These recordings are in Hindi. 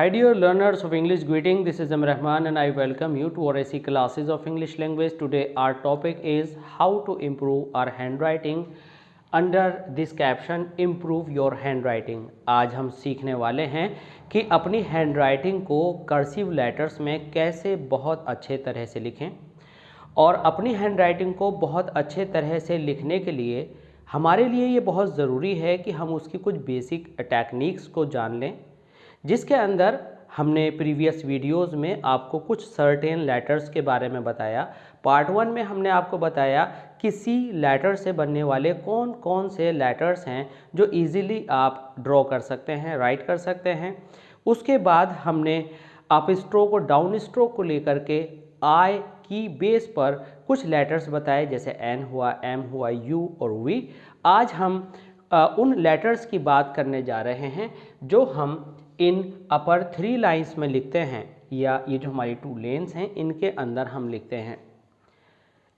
Hi dear learners of English, greeting. This is Rahman and I welcome you to our AC classes of English language. Today our topic is how to improve our handwriting. Under this caption improve your handwriting. आज हम सीखने वाले हैं कि अपनी हैंडराइटिंग को कर्सिव लेटर्स में कैसे बहुत अच्छे तरह से लिखें। और अपनी हैंडराइटिंग को बहुत अच्छे तरह से लिखने के लिए हमारे लिए ये बहुत ज़रूरी है कि हम उसकी कुछ बेसिक टेक्निक्स को जान लें, जिसके अंदर हमने प्रीवियस वीडियोस में आपको कुछ सर्टेन लेटर्स के बारे में बताया। पार्ट 1 में हमने आपको बताया कि सी लेटर से बनने वाले कौन कौन से लेटर्स हैं जो इजीली आप ड्रॉ कर सकते हैं, राइट कर सकते हैं। उसके बाद हमने अप स्ट्रोक और डाउन स्ट्रोक को लेकर के आई की बेस पर कुछ लेटर्स बताए, जैसे एन हुआ, एम हुआ, यू और वी। आज हम उन लेटर्स की बात करने जा रहे हैं जो हम इन अपर 3 लाइंस में लिखते हैं, या ये जो हमारी 2 लेन्स हैं इनके अंदर हम लिखते हैं।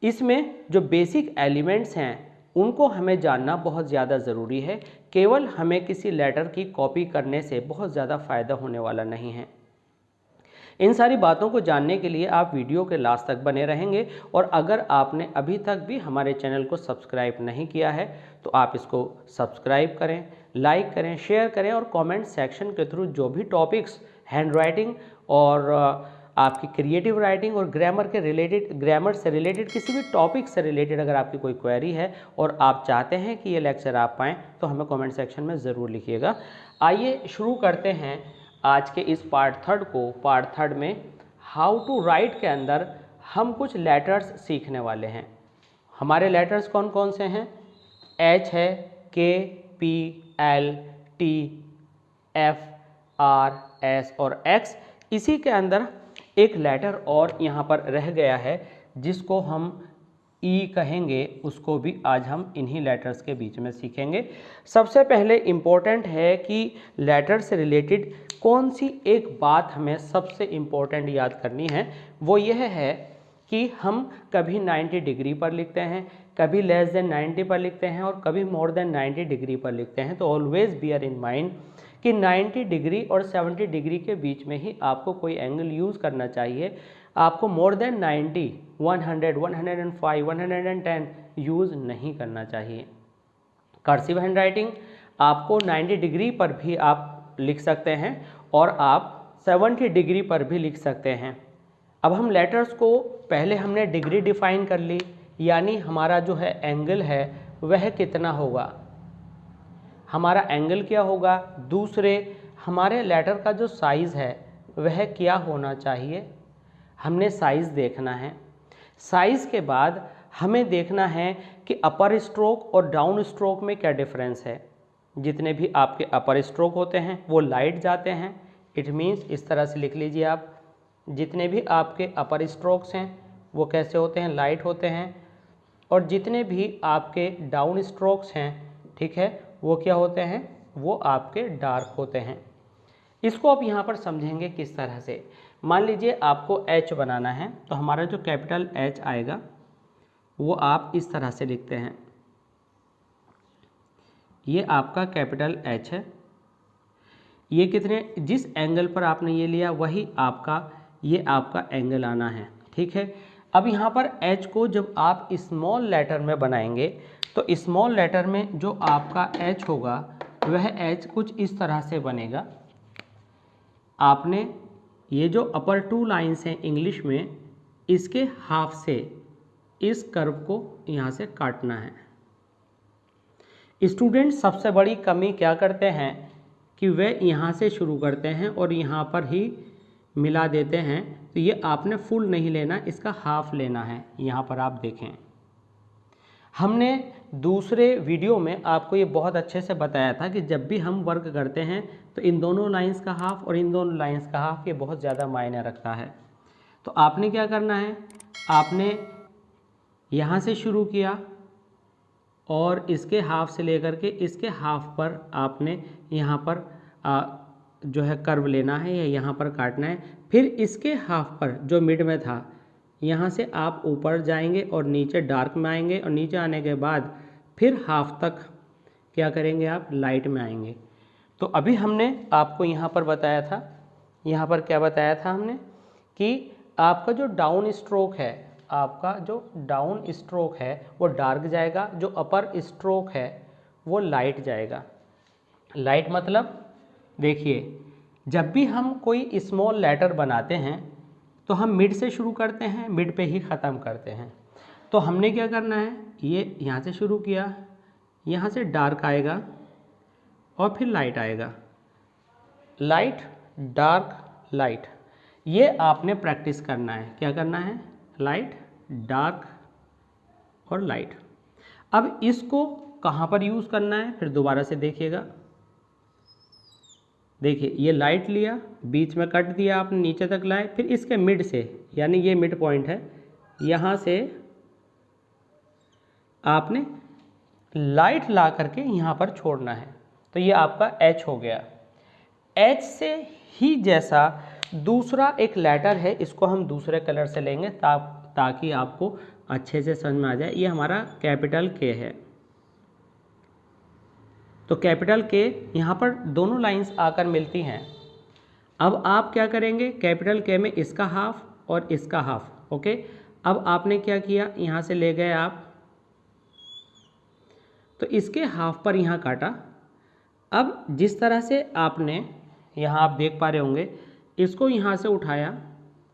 इसमें जो बेसिक एलिमेंट्स हैं उनको हमें जानना बहुत ज़्यादा ज़रूरी है। केवल हमें किसी लेटर की कॉपी करने से बहुत ज़्यादा फ़ायदा होने वाला नहीं है। इन सारी बातों को जानने के लिए आप वीडियो के लास्ट तक बने रहेंगे, और अगर आपने अभी तक भी हमारे चैनल को सब्सक्राइब नहीं किया है तो आप इसको सब्सक्राइब करें, लाइक करें, शेयर करें, और कमेंट सेक्शन के थ्रू जो भी टॉपिक्स हैंडराइटिंग और आपकी क्रिएटिव राइटिंग और ग्रामर से रिलेटेड किसी भी टॉपिक से रिलेटेड अगर आपकी कोई क्वेरी है और आप चाहते हैं कि ये लेक्चर आप पाएँ तो हमें कमेंट सेक्शन में ज़रूर लिखिएगा। आइए शुरू करते हैं आज के इस पार्ट 3 को। पार्ट 3 में हाउ टू राइट के अंदर हम कुछ लेटर्स सीखने वाले हैं। हमारे लेटर्स कौन कौन से हैं? एच है, K, P, L, T, F, R, S और एक्स। इसी के अंदर एक लेटर और यहाँ पर रह गया है जिसको हम ई कहेंगे, उसको भी आज हम इन्हीं लेटर्स के बीच में सीखेंगे। सबसे पहले इम्पोर्टेंट है कि लेटर से रिलेटेड कौन सी एक बात हमें सबसे इम्पोर्टेंट याद करनी है, वो यह है कि हम कभी 90 डिग्री पर लिखते हैं, कभी लेस देन 90 पर लिखते हैं और कभी मोर देन 90 डिग्री पर लिखते हैं। तो ऑलवेज बियर इन माइंड कि 90 डिग्री और 70 डिग्री के बीच में ही आपको कोई एंगल यूज़ करना चाहिए। आपको मोर देन 90, 100, 105, 110 यूज़ नहीं करना चाहिए। कर्सिव हैंडराइटिंग आपको 90 डिग्री पर भी आप लिख सकते हैं और आप 70 डिग्री पर भी लिख सकते हैं। अब हम लेटर्स को पहले हमने डिग्री डिफाइन कर ली, यानी हमारा जो है एंगल है वह कितना होगा, हमारा एंगल क्या होगा। दूसरे, हमारे लेटर का जो साइज़ है वह क्या होना चाहिए, हमने साइज़ देखना है। साइज़ के बाद हमें देखना है कि अपर स्ट्रोक और डाउन स्ट्रोक में क्या डिफरेंस है। जितने भी आपके अपर स्ट्रोक होते हैं वो लाइट जाते हैं। इट मीन्स इस तरह से लिख लीजिए आप, जितने भी आपके अपर स्ट्रोक्स हैं वो कैसे होते हैं, लाइट होते हैं, और जितने भी आपके डाउन स्ट्रोक्स हैं, ठीक है, वो क्या होते हैं, वो आपके डार्क होते हैं। इसको आप यहाँ पर समझेंगे किस तरह से। मान लीजिए आपको एच बनाना है, तो हमारा जो कैपिटल एच आएगा वो आप इस तरह से लिखते हैं। ये आपका कैपिटल एच है। ये कितने, जिस एंगल पर आपने ये लिया वही ये आपका एंगल आना है, ठीक है। अब यहाँ पर एच को जब आप स्मॉल लेटर में बनाएंगे तो स्मॉल लेटर में जो आपका एच होगा वह एच कुछ इस तरह से बनेगा। आपने ये जो अपर 2 लाइन्स हैं इंग्लिश में, इसके हाफ से इस कर्व को यहाँ से काटना है। स्टूडेंट सबसे बड़ी कमी क्या करते हैं कि वे यहाँ से शुरू करते हैं और यहाँ पर ही मिला देते हैं। तो ये आपने फुल नहीं लेना, इसका हाफ लेना है। यहाँ पर आप देखें, हमने दूसरे वीडियो में आपको ये बहुत अच्छे से बताया था कि जब भी हम वर्क करते हैं तो इन दोनों लाइंस का हाफ और इन दोनों लाइंस का हाफ ये बहुत ज़्यादा मायने रखता है। तो आपने क्या करना है, आपने यहाँ से शुरू किया और इसके हाफ से लेकर के इसके हाफ पर आपने यहाँ पर जो है कर्व लेना है या यहाँ पर काटना है। फिर इसके हाफ पर जो मिड में था, यहाँ से आप ऊपर जाएंगे और नीचे डार्क में आएंगे, और नीचे आने के बाद फिर हाफ तक क्या करेंगे, आप लाइट में आएंगे। तो अभी हमने आपको यहाँ पर बताया था यहाँ पर क्या बताया था हमने कि आपका जो डाउन स्ट्रोक है, आपका जो डाउन स्ट्रोक है वो डार्क जाएगा, जो अपर स्ट्रोक है वो लाइट जाएगा। लाइट मतलब देखिए, जब भी हम कोई स्मॉल लेटर बनाते हैं तो हम मिड से शुरू करते हैं, मिड पे ही ख़त्म करते हैं। तो हमने क्या करना है, ये यहाँ से शुरू किया, यहाँ से डार्क आएगा और फिर लाइट आएगा, लाइट डार्क लाइट। ये आपने प्रैक्टिस करना है। क्या करना है, लाइट डार्क और लाइट। अब इसको कहाँ पर यूज़ करना है फिर दोबारा से देखिएगा। देखिए ये लाइट लिया, बीच में कट दिया आपने, नीचे तक लाए, फिर इसके मिड से, यानी ये मिड पॉइंट है, यहाँ से आपने लाइट ला करके यहाँ पर छोड़ना है। तो ये आपका एच हो गया। एच से ही जैसा दूसरा एक लेटर है, इसको हम दूसरे कलर से लेंगे ताकि आपको अच्छे से समझ में आ जाए। ये हमारा कैपिटल के है। तो कैपिटल के यहाँ पर दोनों लाइंस आकर मिलती हैं। अब आप क्या करेंगे, कैपिटल के में इसका हाफ और इसका हाफ। ओके, अब आपने क्या किया, यहाँ से ले गए आप, तो इसके हाफ पर यहाँ काटा। अब जिस तरह से आपने यहाँ आप देख पा रहे होंगे, इसको यहाँ से उठाया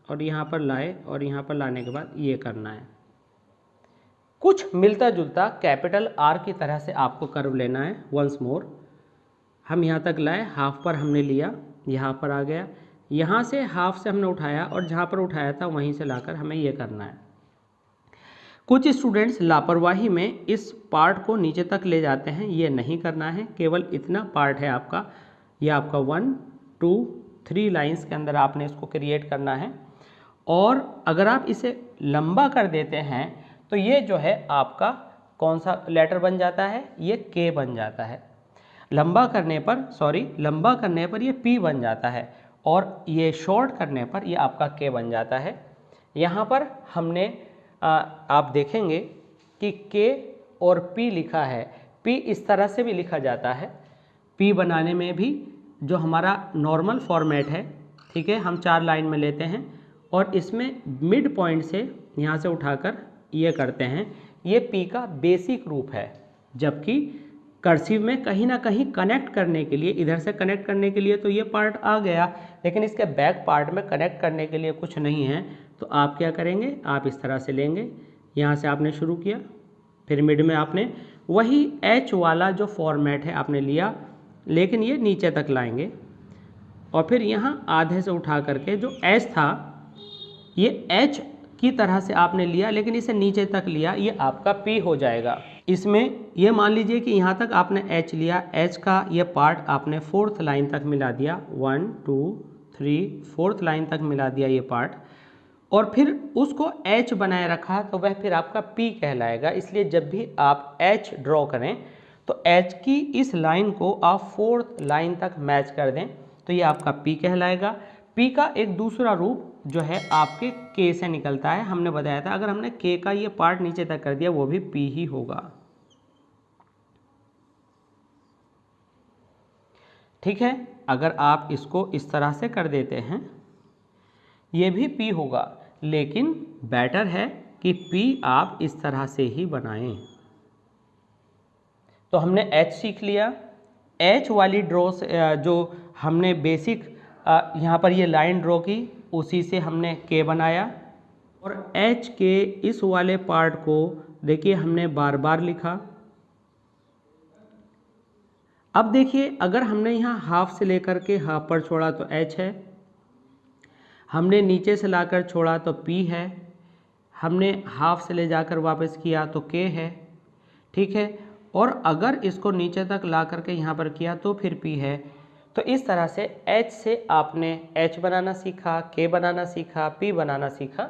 और यहाँ पर लाए, और यहाँ पर लाने के बाद ये करना है। कुछ मिलता जुलता कैपिटल आर की तरह से आपको कर्व लेना है। वंस मोर, हम यहाँ तक लाए, हाफ पर हमने लिया, यहाँ पर आ गया, यहाँ से हाफ से हमने उठाया और जहाँ पर उठाया था वहीं से लाकर हमें ये करना है। कुछ स्टूडेंट्स लापरवाही में इस पार्ट को नीचे तक ले जाते हैं, ये नहीं करना है। केवल इतना पार्ट है आपका, ये आपका 1 2 3 लाइंस के अंदर आपने इसको क्रिएट करना है। और अगर आप इसे लंबा कर देते हैं तो ये जो है आपका कौन सा लेटर बन जाता है, ये के बन जाता है। लंबा करने पर ये पी बन जाता है, और ये शॉर्ट करने पर ये आपका के बन जाता है। यहाँ पर हमने आप देखेंगे कि के और पी लिखा है। पी इस तरह से भी लिखा जाता है। पी बनाने में भी जो हमारा नॉर्मल फॉर्मेट है, ठीक है, हम 4 लाइन में लेते हैं और इसमें मिड पॉइंट से यहाँ से उठाकर ये करते हैं। ये पी का बेसिक रूप है। जबकि कर्सिव में कहीं ना कहीं कनेक्ट करने के लिए, इधर से कनेक्ट करने के लिए तो ये पार्ट आ गया, लेकिन इसके बैक पार्ट में कनेक्ट करने के लिए कुछ नहीं है। तो आप क्या करेंगे, आप इस तरह से लेंगे, यहाँ से आपने शुरू किया, फिर मिड में आपने वही एच वाला जो फॉर्मेट है आपने लिया, लेकिन ये नीचे तक लाएंगे, और फिर यहाँ आधे से उठा करके जो एच था, ये एच की तरह से आपने लिया, लेकिन इसे नीचे तक लिया, ये आपका पी हो जाएगा। इसमें ये मान लीजिए कि यहाँ तक आपने एच लिया, एच का ये पार्ट आपने 4th लाइन तक मिला दिया, 1 2 3 4th लाइन तक मिला दिया ये पार्ट, और फिर उसको एच बनाए रखा, तो वह फिर आपका पी कहलाएगा। इसलिए जब भी आप एच ड्रॉ करें तो एच की इस लाइन को आप 4th लाइन तक मैच कर दें, तो ये आपका पी कहलाएगा। पी का एक दूसरा रूप जो है आपके के से निकलता है। हमने बताया था अगर हमने के का ये पार्ट नीचे तक कर दिया वो भी पी ही होगा। ठीक है, अगर आप इसको इस तरह से कर देते हैं ये भी पी होगा, लेकिन बेटर है कि पी आप इस तरह से ही बनाएं। तो हमने एच सीख लिया। एच वाली ड्रॉ जो हमने बेसिक यहाँ पर ये लाइन ड्रॉ की, उसी से हमने के बनाया, और एच के इस वाले पार्ट को देखिए हमने बार बार लिखा। अब देखिए अगर हमने यहाँ हाफ से लेकर के हाफ पर छोड़ा तो एच है, हमने नीचे से लाकर छोड़ा तो पी है, हमने हाफ से ले जाकर वापस किया तो के है। ठीक है, और अगर इसको नीचे तक ला करके यहाँ पर किया तो फिर पी है। तो इस तरह से एच से आपने एच बनाना सीखा, के बनाना सीखा, पी बनाना सीखा।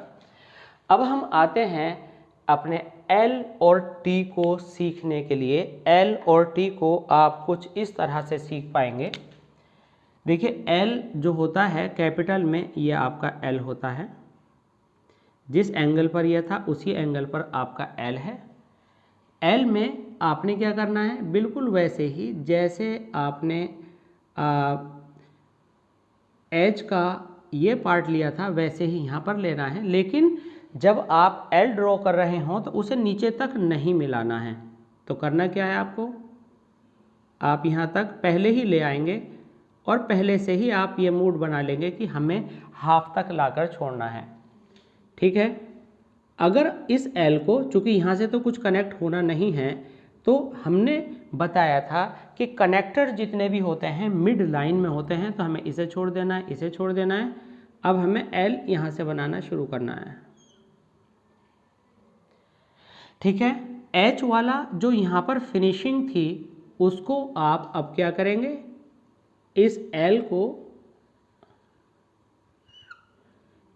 अब हम आते हैं अपने एल और टी को सीखने के लिए। एल और टी को आप कुछ इस तरह से सीख पाएंगे। देखिए एल जो होता है कैपिटल में, ये आपका एल होता है, जिस एंगल पर यह था उसी एंगल पर आपका एल है। एल में आपने क्या करना है, बिल्कुल वैसे ही जैसे आपने एच का ये पार्ट लिया था वैसे ही यहाँ पर लेना है, लेकिन जब आप एल ड्रॉ कर रहे हों तो उसे नीचे तक नहीं मिलाना है। तो करना क्या है आपको, आप यहाँ तक पहले ही ले आएंगे और पहले से ही आप ये मूड बना लेंगे कि हमें हाफ तक लाकर छोड़ना है। ठीक है, अगर इस एल को, चूँकि यहाँ से तो कुछ कनेक्ट होना नहीं है, तो हमने बताया था कि कनेक्टर जितने भी होते हैं मिड लाइन में होते हैं, तो हमें इसे छोड़ देना है, इसे छोड़ देना है। अब हमें एल यहाँ से बनाना शुरू करना है। ठीक है, एच वाला जो यहाँ पर फिनिशिंग थी उसको आप अब क्या करेंगे, इस एल को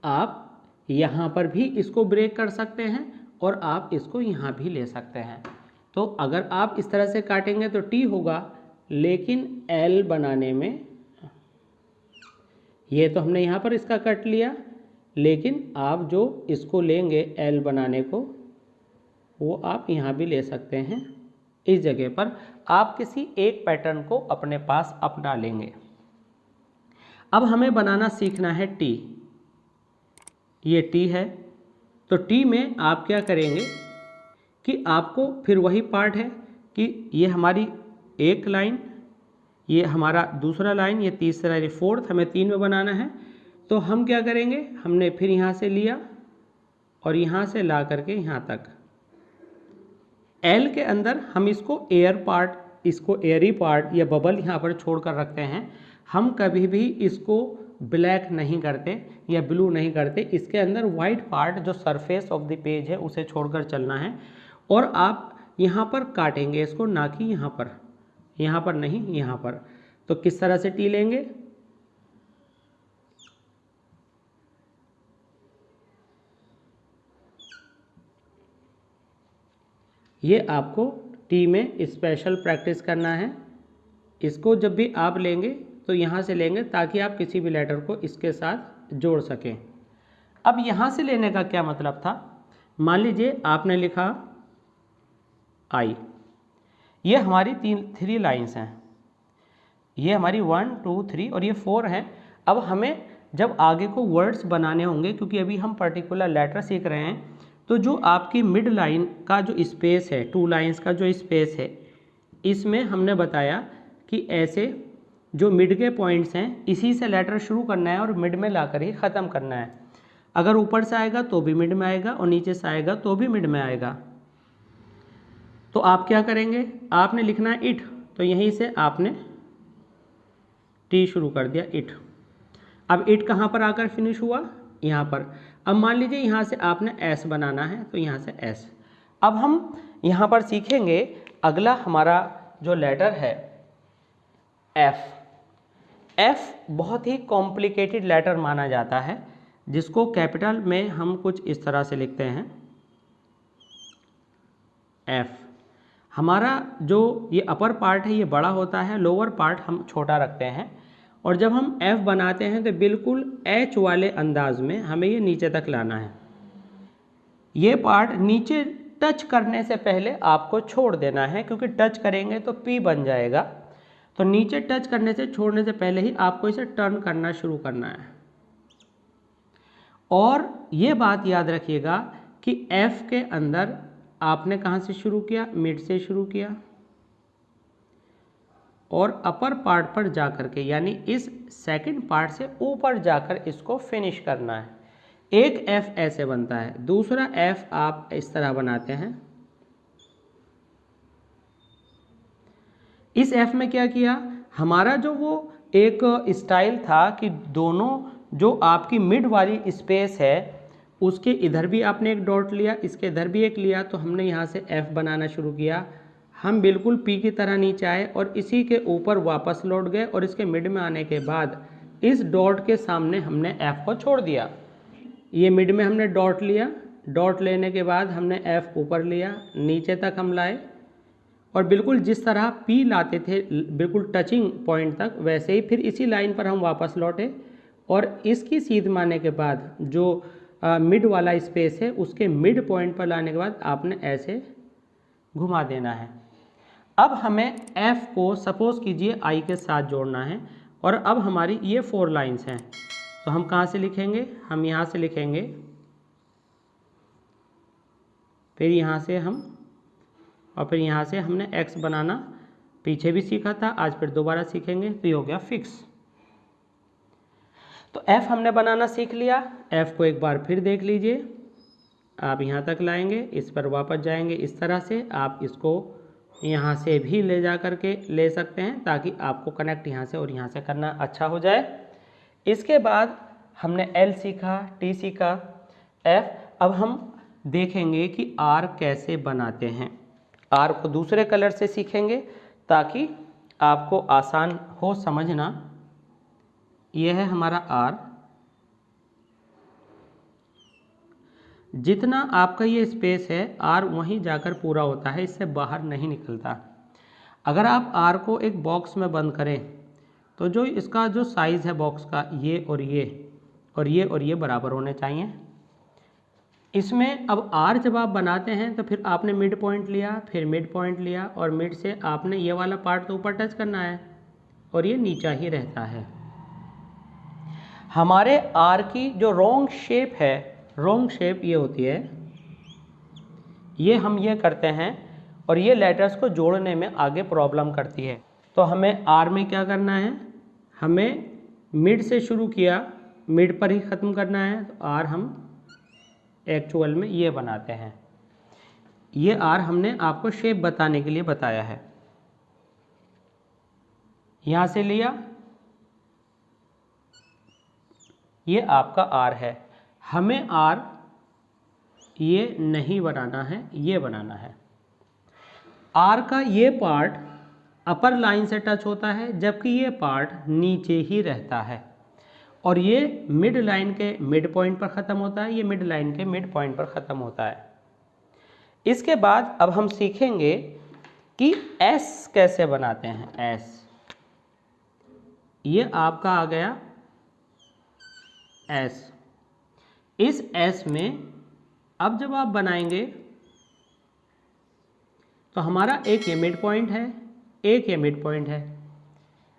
आप यहाँ पर भी इसको ब्रेक कर सकते हैं और आप इसको यहाँ भी ले सकते हैं। तो अगर आप इस तरह से काटेंगे तो टी होगा, लेकिन एल बनाने में, ये तो हमने यहाँ पर इसका कट लिया, लेकिन आप जो इसको लेंगे एल बनाने को, वो आप यहाँ भी ले सकते हैं। इस जगह पर आप किसी एक पैटर्न को अपने पास अपना लेंगे। अब हमें बनाना सीखना है टी। ये टी है, तो टी में आप क्या करेंगे कि आपको फिर वही पार्ट है कि ये हमारी एक लाइन, ये हमारा दूसरा लाइन, ये तीसरा, ये फोर्थ, हमें 3 में बनाना है। तो हम क्या करेंगे, हमने फिर यहाँ से लिया और यहाँ से ला करके यहाँ तक एल के अंदर हम इसको एयर पार्ट, इसको एयरी पार्ट या बबल यहाँ पर छोड़ कर रखते हैं। हम कभी भी इसको ब्लैक नहीं करते या ब्लू नहीं करते, इसके अंदर वाइट पार्ट जो सरफेस ऑफ द पेज है उसे छोड़कर चलना है। और आप यहाँ पर काटेंगे इसको, ना कि यहाँ पर नहीं, यहाँ पर। तो किस तरह से टी लेंगे, ये आपको टी में स्पेशल प्रैक्टिस करना है। इसको जब भी आप लेंगे तो यहाँ से लेंगे ताकि आप किसी भी लेटर को इसके साथ जोड़ सकें। अब यहाँ से लेने का क्या मतलब था, मान लीजिए आपने लिखा आई, ये हमारी 3 लाइन्स हैं, ये हमारी 1 2 3 और ये 4 हैं। अब हमें जब आगे को वर्ड्स बनाने होंगे, क्योंकि अभी हम पर्टिकुलर लेटर सीख रहे हैं, तो जो आपकी मिड लाइन का जो स्पेस है, 2 लाइन्स का जो स्पेस है, इसमें हमने बताया कि ऐसे जो मिड के पॉइंट्स हैं इसी से लेटर शुरू करना है और मिड में लाकर ही ख़त्म करना है। अगर ऊपर से आएगा तो भी मिड में आएगा और नीचे से आएगा तो भी मिड में आएगा। तो आप क्या करेंगे, आपने लिखना है इट, तो यहीं से आपने टी शुरू कर दिया, इट। अब इट कहाँ पर आकर फिनिश हुआ, यहाँ पर। अब मान लीजिए यहाँ से आपने एस बनाना है, तो यहाँ से एस। अब हम यहाँ पर सीखेंगे अगला हमारा जो लेटर है एफ। एफ बहुत ही कॉम्प्लिकेटेड लेटर माना जाता है, जिसको कैपिटल में हम कुछ इस तरह से लिखते हैं एफ। हमारा जो ये अपर पार्ट है ये बड़ा होता है, लोअर पार्ट हम छोटा रखते हैं। और जब हम एफ बनाते हैं तो बिल्कुल एच वाले अंदाज में हमें ये नीचे तक लाना है। ये पार्ट नीचे टच करने से पहले आपको छोड़ देना है, क्योंकि टच करेंगे तो पी बन जाएगा। तो नीचे टच करने से, छोड़ने से पहले ही आपको इसे टर्न करना शुरू करना है। और ये बात याद रखिएगा कि एफ के अंदर आपने कहाँ से शुरू किया, मिड से शुरू किया और अपर पार्ट पर जाकर के, यानी इस सेकंड पार्ट से ऊपर जाकर इसको फिनिश करना है। एक एफ ऐसे बनता है, दूसरा एफ आप इस तरह बनाते हैं। इस एफ में क्या किया, हमारा जो वो एक स्टाइल था कि दोनों जो आपकी मिड वाली स्पेस है उसके इधर भी आपने एक डॉट लिया, इसके इधर भी एक लिया, तो हमने यहाँ से एफ बनाना शुरू किया। हम बिल्कुल पी की तरह नीचे आए और इसी के ऊपर वापस लौट गए और इसके मिड में आने के बाद इस डॉट के सामने हमने एफ को छोड़ दिया। ये मिड में हमने डॉट लिया, डॉट लेने के बाद हमने एफ ऊपर लिया, नीचे तक हम लाए और बिल्कुल जिस तरह पी लाते थे बिल्कुल टचिंग पॉइंट तक, वैसे ही फिर इसी लाइन पर हम वापस लौटे और इसकी सीध मारने के बाद जो मिड वाला स्पेस है उसके मिड पॉइंट पर लाने के बाद आपने ऐसे घुमा देना है। अब हमें एफ को सपोज कीजिए आई के साथ जोड़ना है और अब हमारी ये 4 लाइंस हैं, तो हम कहाँ से लिखेंगे, हम यहाँ से लिखेंगे, फिर यहाँ से हम, और फिर यहाँ से हमने x बनाना पीछे भी सीखा था, आज फिर दोबारा सीखेंगे, तो ये हो गया फिक्स। तो f हमने बनाना सीख लिया। f को एक बार फिर देख लीजिए, आप यहाँ तक लाएंगे, इस पर वापस जाएंगे, इस तरह से आप इसको यहाँ से भी ले जा करके ले सकते हैं, ताकि आपको कनेक्ट यहाँ से और यहाँ से करना अच्छा हो जाए। इसके बाद हमने L सीखा, T सीखा, F। अब हम देखेंगे कि R कैसे बनाते हैं। R को दूसरे कलर से सीखेंगे ताकि आपको आसान हो समझना। यह है हमारा R। जितना आपका ये स्पेस है R वहीं जाकर पूरा होता है, इससे बाहर नहीं निकलता। अगर आप R को एक बॉक्स में बंद करें तो जो इसका जो साइज़ है बॉक्स का, ये और ये और ये और ये बराबर होने चाहिए। इसमें अब R जब आप बनाते हैं तो फिर आपने मिड पॉइंट लिया, फिर मिड पॉइंट लिया, और मिड से आपने ये वाला पार्ट तो ऊपर टच करना है और ये नीचा ही रहता है। हमारे R की जो रॉन्ग शेप है, रॉन्ग शेप ये होती है, ये हम ये करते हैं और ये लेटर्स को जोड़ने में आगे प्रॉब्लम करती है। तो हमें R में क्या करना है, हमें मिड से शुरू किया, मिड पर ही ख़त्म करना है। तो R हम एक्चुअल में ये बनाते हैं। ये R हमने आपको शेप बताने के लिए बताया है। यहाँ से लिया, ये आपका R है। हमें R ये नहीं बनाना है, ये बनाना है। R का ये पार्ट अपर लाइन से टच होता है, जबकि ये पार्ट नीचे ही रहता है, और ये मिड लाइन के मिड पॉइंट पर ख़त्म होता है, ये मिड लाइन के मिड पॉइंट पर ख़त्म होता है। इसके बाद अब हम सीखेंगे कि S कैसे बनाते हैं। S ये आपका आ गया S। इस S में अब जब आप बनाएंगे तो हमारा एक ये मिड पॉइंट है, एक ये मिड पॉइंट है।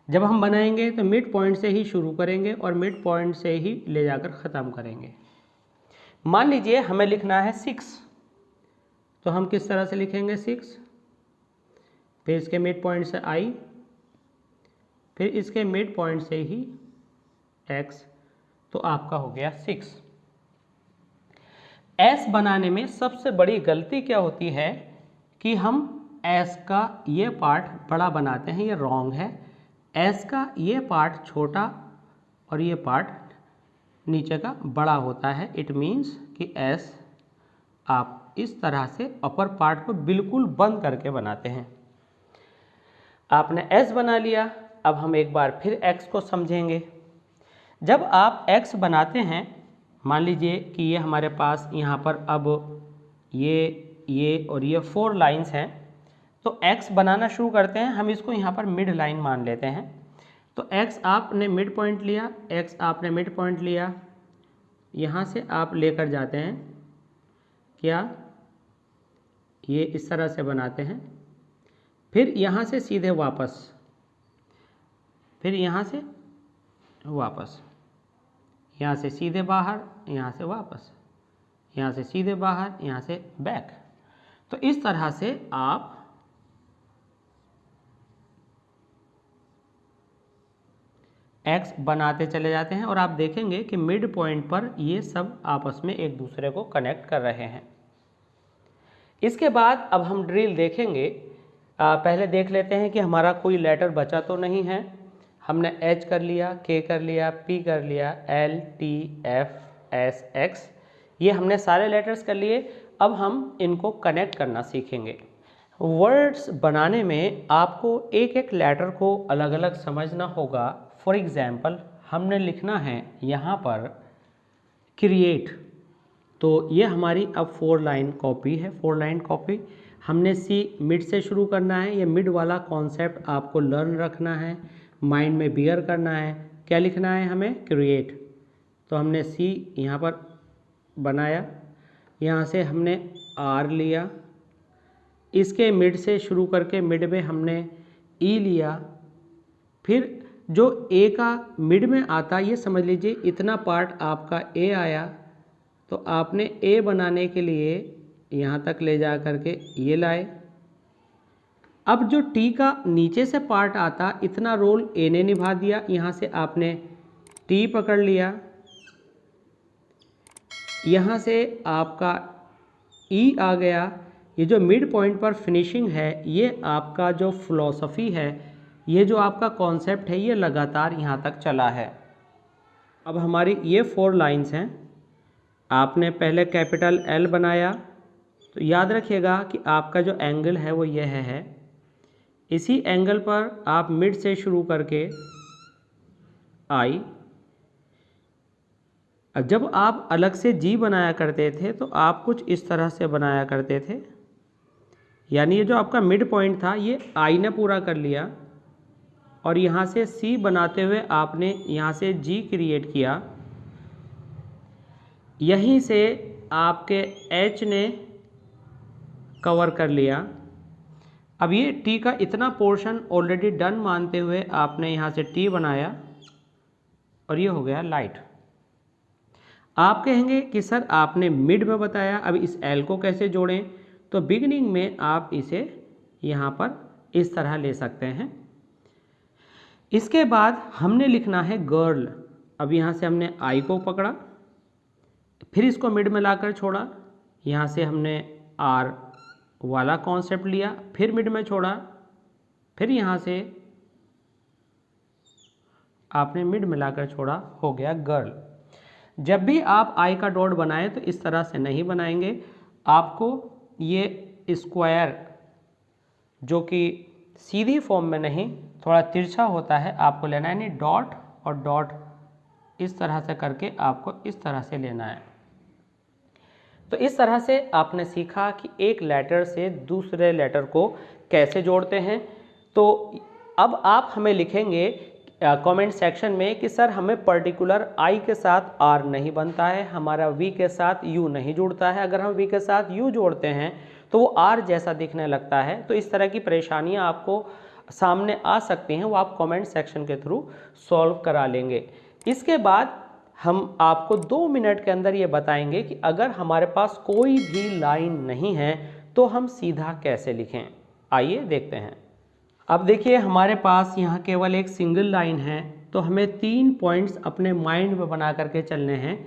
जब हम बनाएंगे तो मिड पॉइंट से ही शुरू करेंगे और मिड पॉइंट से ही ले जाकर ख़त्म करेंगे। मान लीजिए हमें लिखना है 6, तो हम किस तरह से लिखेंगे 6, फिर इसके मिड पॉइंट से I, फिर इसके मिड पॉइंट से ही X, तो आपका हो गया 6। S बनाने में सबसे बड़ी गलती क्या होती है कि हम S का ये पार्ट बड़ा बनाते हैं, ये रॉन्ग है। S का ये पार्ट छोटा और ये पार्ट नीचे का बड़ा होता है। इट मीन्स कि S आप इस तरह से अपर पार्ट को बिल्कुल बंद करके बनाते हैं। आपने S बना लिया। अब हम एक बार फिर X को समझेंगे। जब आप X बनाते हैं, मान लीजिए कि ये हमारे पास यहाँ पर अब ये और ये 4 लाइंस हैं, तो X बनाना शुरू करते हैं। हम इसको यहाँ पर मिड लाइन मान लेते हैं। तो X आपने मिड पॉइंट लिया, X आपने मिड पॉइंट लिया, यहाँ से आप लेकर जाते हैं क्या, ये इस तरह से बनाते हैं, फिर यहाँ से सीधे वापस, फिर यहाँ से वापस, यहाँ से सीधे बाहर, यहाँ से वापस, यहाँ से सीधे बाहर, यहाँ से बैक। तो इस तरह से आप X बनाते चले जाते हैं और आप देखेंगे कि मिड पॉइंट पर ये सब आपस में एक दूसरे को कनेक्ट कर रहे हैं। इसके बाद अब हम ड्रिल देखेंगे। पहले देख लेते हैं कि हमारा कोई लेटर बचा तो नहीं है। हमने H कर लिया, K कर लिया, P कर लिया, L, T, F, S, X, ये हमने सारे लेटर्स कर लिए। अब हम इनको कनेक्ट करना सीखेंगे। वर्ड्स बनाने में आपको एक एक लेटर को अलग अलग समझना होगा। फॉर एग्ज़ाम्पल हमने लिखना है यहाँ पर क्रिएट, तो ये हमारी अब 4 लाइन कॉपी है। 4 लाइन कॉपी हमने सी मिड से शुरू करना है। ये मिड वाला कॉन्सेप्ट आपको लर्न रखना है, माइंड में बियर करना है। क्या लिखना है हमें, क्रिएट। तो हमने सी यहाँ पर बनाया, यहाँ से हमने आर लिया, इसके मिड से शुरू करके मिड में हमने ई लिया, फिर जो ए का मिड में आता, ये समझ लीजिए इतना पार्ट आपका ए आया, तो आपने ए बनाने के लिए यहाँ तक ले जा करके ये लाए। अब जो टी का नीचे से पार्ट आता, इतना रोल ए ने निभा दिया, यहाँ से आपने टी पकड़ लिया, यहाँ से आपका ई आ गया। ये जो मिड पॉइंट पर फिनिशिंग है, ये आपका जो फिलॉसफी है, ये जो आपका कॉन्सेप्ट है, ये लगातार यहाँ तक चला है। अब हमारी ये 4 लाइंस हैं। आपने पहले कैपिटल एल बनाया, तो याद रखिएगा कि आपका जो एंगल है वो यह है। इसी एंगल पर आप मिड से शुरू करके आई। जब आप अलग से जी बनाया करते थे तो आप कुछ इस तरह से बनाया करते थे, यानी ये जो आपका मिड पॉइंट था ये आई ने पूरा कर लिया, और यहाँ से सी बनाते हुए आपने यहाँ से जी क्रिएट किया, यहीं से आपके एच ने कवर कर लिया। अब ये टी का इतना पोर्शन ऑलरेडी डन मानते हुए आपने यहाँ से टी बनाया, और ये हो गया लाइट। आप कहेंगे कि सर आपने मिड में बताया, अब इस एल को कैसे जोड़ें? तो बिगिनिंग में आप इसे यहाँ पर इस तरह ले सकते हैं। इसके बाद हमने लिखना है गर्ल। अब यहाँ से हमने आई को पकड़ा, फिर इसको मिड में लाकर छोड़ा, यहाँ से हमने आर वाला कॉन्सेप्ट लिया, फिर मिड में छोड़ा, फिर यहाँ से आपने मिड में लाकर छोड़ा, हो गया गर्ल। जब भी आप आई का डॉट बनाएं तो इस तरह से नहीं बनाएंगे, आपको ये स्क्वायर जो कि सीधी फॉर्म में नहीं थोड़ा तिरछा होता है आपको लेना है, यानी डॉट और डॉट इस तरह से करके आपको इस तरह से लेना है। तो इस तरह से आपने सीखा कि एक लेटर से दूसरे लेटर को कैसे जोड़ते हैं। तो अब आप हमें लिखेंगे कमेंट सेक्शन में कि सर हमें पर्टिकुलर आई के साथ आर नहीं बनता है, हमारा वी के साथ यू नहीं जुड़ता है, अगर हम वी के साथ यू जोड़ते हैं तो वो आर जैसा दिखने लगता है। तो इस तरह की परेशानियां आपको सामने आ सकती हैं, वो आप कमेंट सेक्शन के थ्रू सॉल्व करा लेंगे। इसके बाद हम आपको 2 मिनट के अंदर ये बताएंगे कि अगर हमारे पास कोई भी लाइन नहीं है तो हम सीधा कैसे लिखें। आइए देखते हैं। अब देखिए हमारे पास यहाँ केवल एक सिंगल लाइन है, तो हमें 3 पॉइंट्स अपने माइंड में बना करके चलने हैं।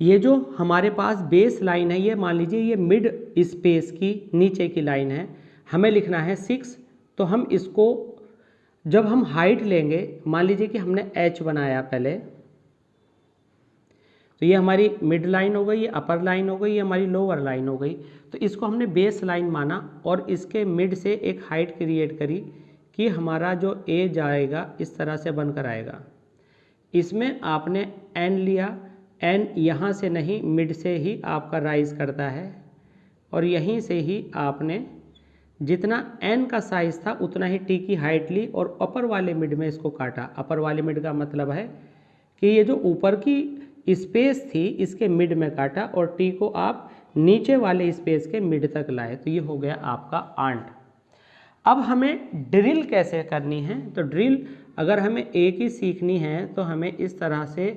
ये जो हमारे पास बेस लाइन है, ये मान लीजिए ये मिड स्पेस की नीचे की लाइन है, हमें लिखना है 6। तो हम इसको जब हम हाइट लेंगे, मान लीजिए कि हमने एच बनाया पहले, तो ये हमारी मिड लाइन हो गई, ये अपर लाइन हो गई, ये हमारी लोअर लाइन हो गई। तो इसको हमने बेस लाइन माना और इसके मिड से एक हाइट क्रिएट करी कि हमारा जो ए जाएगा इस तरह से बनकर आएगा। इसमें आपने एन लिया, एन यहाँ से नहीं मिड से ही आपका राइज करता है, और यहीं से ही आपने जितना एन का साइज़ था उतना ही टी की हाइट ली और अपर वाले मिड में इसको काटा। अपर वाले मिड का मतलब है कि ये जो ऊपर की स्पेस थी इसके मिड में काटा और टी को आप नीचे वाले स्पेस के मिड तक लाए, तो ये हो गया आपका आंट। अब हमें ड्रिल कैसे करनी है? तो ड्रिल अगर हमें एक ही सीखनी है तो हमें इस तरह से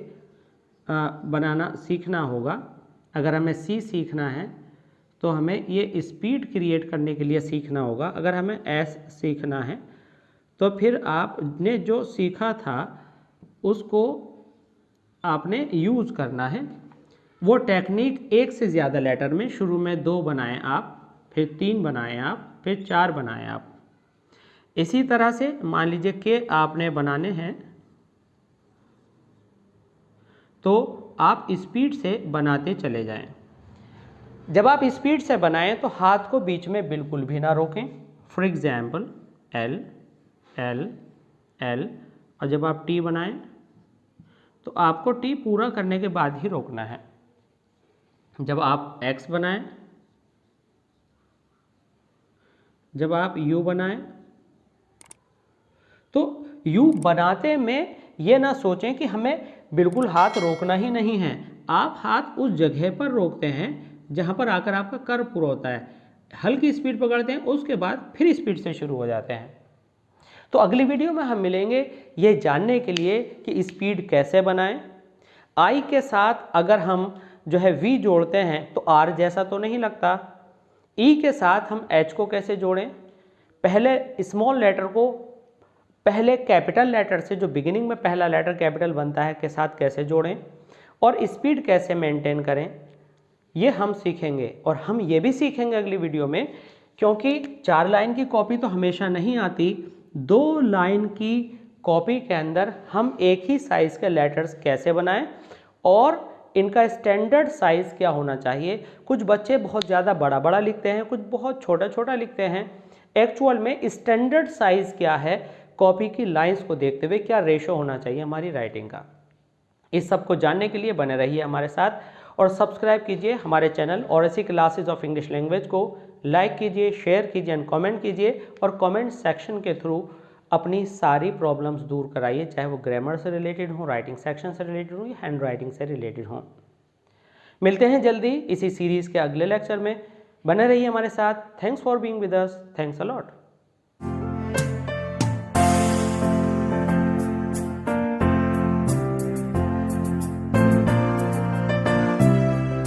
बनाना सीखना होगा। अगर हमें सी सीखना है तो हमें ये स्पीड क्रिएट करने के लिए सीखना होगा। अगर हमें एस सीखना है तो फिर आपने जो सीखा था उसको आपने यूज़ करना है। वो टेक्निक एक से ज़्यादा लेटर में, शुरू में 2 बनाएं आप, फिर 3 बनाएं आप, फिर 4 बनाएं आप। इसी तरह से मान लीजिए कि आपने बनाने हैं तो आप स्पीड से बनाते चले जाएं। जब आप स्पीड से बनाएं तो हाथ को बीच में बिल्कुल भी ना रोकें। For example L L L, और जब आप टी बनाएं तो आपको टी पूरा करने के बाद ही रोकना है। जब आप एक्स बनाएं, जब आप यू बनाएं, तो यू बनाते में ये ना सोचें कि हमें बिल्कुल हाथ रोकना ही नहीं है। आप हाथ उस जगह पर रोकते हैं जहां पर आकर आपका कर्व पूरा होता है, हल्की स्पीड पकड़ते हैं, उसके बाद फिर स्पीड से शुरू हो जाते हैं। तो अगली वीडियो में हम मिलेंगे ये जानने के लिए कि स्पीड कैसे बनाएं। आई के साथ अगर हम जो है वी जोड़ते हैं तो आर जैसा तो नहीं लगता। ई के साथ हम एच को कैसे जोड़ें, पहले स्मॉल लेटर को पहले कैपिटल लेटर से, जो बिगिनिंग में पहला लेटर कैपिटल बनता है, के साथ कैसे जोड़ें और स्पीड कैसे मेंटेन करें, ये हम सीखेंगे। और हम ये भी सीखेंगे अगली वीडियो में, क्योंकि 4 लाइन की कॉपी तो हमेशा नहीं आती, 2 लाइन की कॉपी के अंदर हम एक ही साइज़ के लेटर्स कैसे बनाएं और इनका स्टैंडर्ड साइज़ क्या होना चाहिए। कुछ बच्चे बहुत ज़्यादा बड़ा बड़ा लिखते हैं, कुछ बहुत छोटा छोटा लिखते हैं। एक्चुअल में स्टैंडर्ड साइज़ क्या है, कॉपी की लाइंस को देखते हुए क्या रेशो होना चाहिए हमारी राइटिंग का। इस सब को जानने के लिए बने रहिए हमारे साथ और सब्सक्राइब कीजिए हमारे चैनल और ऐसी क्लासेज ऑफ इंग्लिश लैंग्वेज को लाइक कीजिए, शेयर कीजिए एंड कमेंट कीजिए और कमेंट सेक्शन के थ्रू अपनी सारी प्रॉब्लम्स दूर कराइए, चाहे वो ग्रामर से रिलेटेड हो, राइटिंग सेक्शन से रिलेटेड हो या हैंड राइटिंग से रिलेटेड हो। मिलते हैं जल्दी इसी सीरीज़ के अगले लेक्चर में। बने रहिए हमारे साथ। Thanks for being with us. Thanks a lot.